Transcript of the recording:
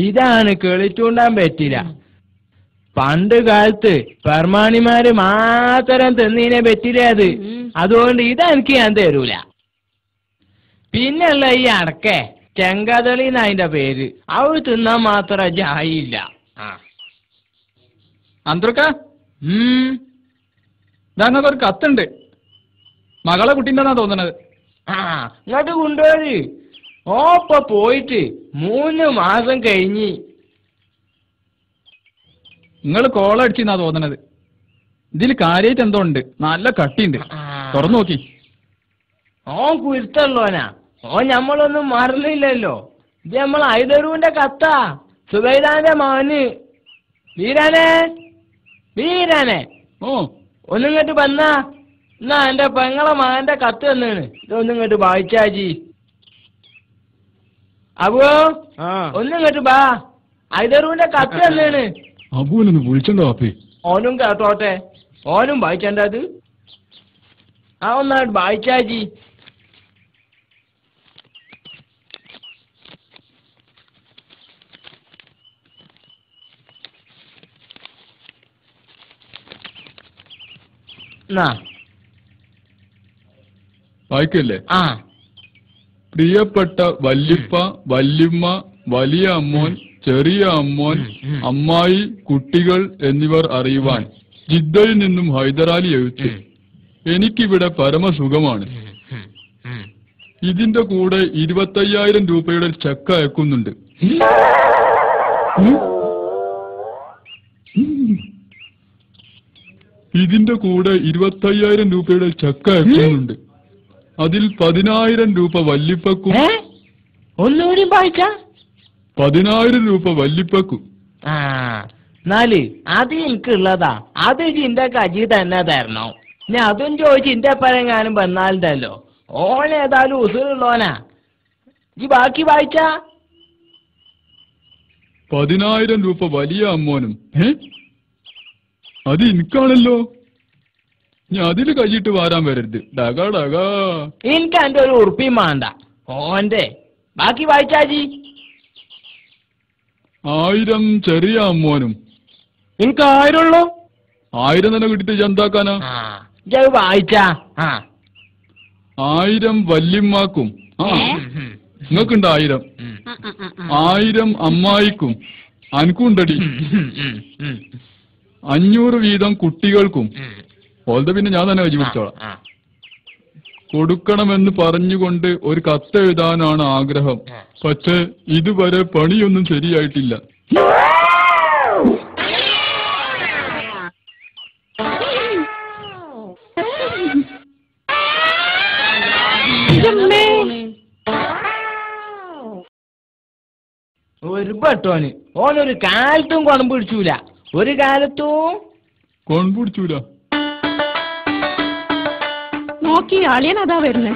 ഇതാണ് കിളിച്ചൂണ്ടാൻ പറ്റില്ല. പണ്ട് കാലത്ത് പെർമാണിമാര് മാത്രം തിന്നീനെ പറ്റില്ല അത്. അതുകൊണ്ട് ഇതെനിക്ക് ഞാൻ തരൂല. പിന്നെയുള്ള ഈ അടക്കേ ചെങ്കതളി എന്നതിന്റെ പേര്, അവ തിന്നാൻ മാത്രം ജായില്ല. അന്തർക്ക ഞങ്ങൾക്കൊരു കത്തുണ്ട്. മകളെ കുട്ടീൻ്റെന്നാ തോന്നണത്. ഇങ്ങോട്ട് കൊണ്ടുപോര്. ഓപ്പ പോയിട്ട് 3 മാസം കഴിഞ്ഞ്. നിങ്ങൾ കോളടിച്ചെന്നാ തോന്നണത്. ഇതിൽ കാര്യമായിട്ട് എന്തോ ഉണ്ട്. നല്ല കട്ടിയുണ്ട്. തുറന്നു നോക്കി. ഓൻ കുരുത്തല്ലോനാ. ഓൻ ഞമ്മളൊന്നും മറന്നില്ലല്ലോ. ഇത് നമ്മൾ ഐദരൂന്റെ കത്താ. സുബൈദാന്റെ മകന്. വീരാനെ വീരാനെ ഒന്നിങ്ങോട്ട് വന്നാ. എന്നാ എന്റെ പെങ്ങളെ മകന്റെ കത്ത് തന്നെയാണ്. ഇതൊന്നിങ്ങോട്ട് വായിച്ചാജി. അബോ ഒന്നിങ്ങോട്ട് ബാ. ഐദരൂന്റെ കത്ത് തന്നെയാണ്. അബൂനൊന്ന് വിളിച്ചോ അപ്പേ. ഓനും കേട്ടോട്ടെ. ഓനും വായിച്ചണ്ട അത്. ആ ഒന്നായിട്ട് വായിച്ചാജി. വായിക്കല്ലേ? ആ. പ്രിയപ്പെട്ട വല്യപ്പ, വല്യമ്മ, വലിയ അമ്മോൻ, ചെറിയ അമ്മോൻ, അമ്മായി, കുട്ടികൾ എന്നിവർ അറിയുവാൻ ജിദ്ദയിൽ നിന്നും ഹൈദരാലി എഴുത്ത്. എനിക്കിവിടെ പരമസുഖമാണ്. ഇതിന്റെ കൂടെ 25,000 രൂപയുടെ ചെക്ക് അയക്കുന്നുണ്ട്. ഇതിന്റെ കൂടെ 25,000 രൂപയുടെ ചെക്ക് അയക്കുന്നുണ്ട്. അതിൽ 10,000 രൂപ വല്യപ്പക്കും. ഒന്നുകൂടി വായിച്ച 10,000 രൂപ വല്യപ്പക്കും. എന്നാല് അത് എനിക്കുള്ളതാ. അത് ഇന്റെ കജി തന്നെ തരണോ. ഞാൻ അതും ചോദിച്ച് ഇന്റെ പരങ്ങാനും വന്നാലുണ്ടല്ലോ. ഓനേതായാലും ഉസുറുള്ളോനാ. ഈ ബാക്കി വായിച്ച 10,000 രൂപ വലിയ അമ്മോനും. അത് എനിക്കാണല്ലോ. ഞാൻ അതില് കഴിയിട്ട് വാരാൻ വരരുത്. ഡകാ ഡകാ. എനിക്ക് എന്റെ ഒരു ഉറുപ്പിയും വേണ്ട. ഓന്റെ ബാക്കി വായിച്ചാജി. 1000 ചെറിയ അമ്മോനും. എനിക്ക് 1000 ഉള്ളൂ. 1000 തന്നെ കിട്ടിട്ട് എന്താക്കാനാ? വായിച്ചാ. 1000 വല്യമ്മാക്കും. നിങ്ങൾക്കുണ്ട് 1000. 1000 അമ്മായിക്കും. അനക്കുണ്ടടി. 500 വീതം കുട്ടികൾക്കും. ഓൾത് പിന്നെ ഞാൻ തന്നെ വെച്ച് പിടിച്ചോളാം. കൊടുക്കണമെന്ന് പറഞ്ഞുകൊണ്ട് ഒരു കത്തെഴുതാനാണ് ആഗ്രഹം. പക്ഷെ ഇതുവരെ പണിയൊന്നും ശരിയായിട്ടില്ല. ഒരു പെട്ടോന് ഓനൊരു കാലത്തും കൊണമ്പ് പിടിച്ചൂല. ഒരു കാലത്തും കൊൺപിടിച്ചൂല. നോക്കി അളിയൻ അതാ വരുന്നേ.